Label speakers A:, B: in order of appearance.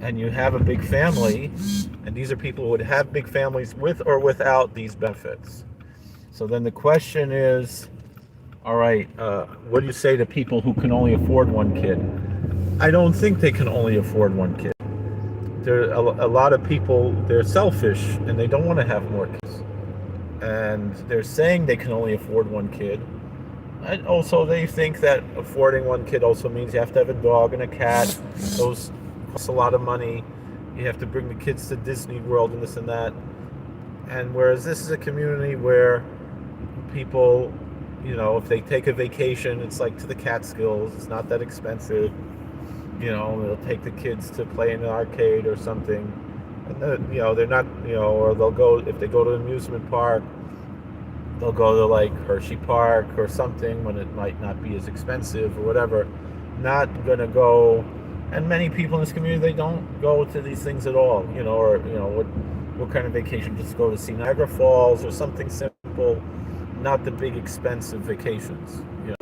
A: and you have a big family, and these are people who would have big families with or without these benefits. So then the question is, all right, what do you say to people who can only afford one kid? I don't think they can only afford one kid. There are a lot of people, they're selfish and they don't want to have more kids. And they're saying they can only afford one kid. And also they think that affording one kid also means you have to have a dog and a cat. Those cost a lot of money. You have to bring the kids to Disney World and this and that. And whereas this is a community where people, if they take a vacation, it's like to the Catskills. It's not that expensive. They'll take the kids to play in an arcade or something. And they're not, or they'll go, if they go to an amusement park, they'll go to like Hershey Park or something when it might not be as expensive or whatever. Not going to go, and many people in this community, they don't go to these things at all, what kind of vacation? Just go to see Niagara Falls or something simple, not the big expensive vacations.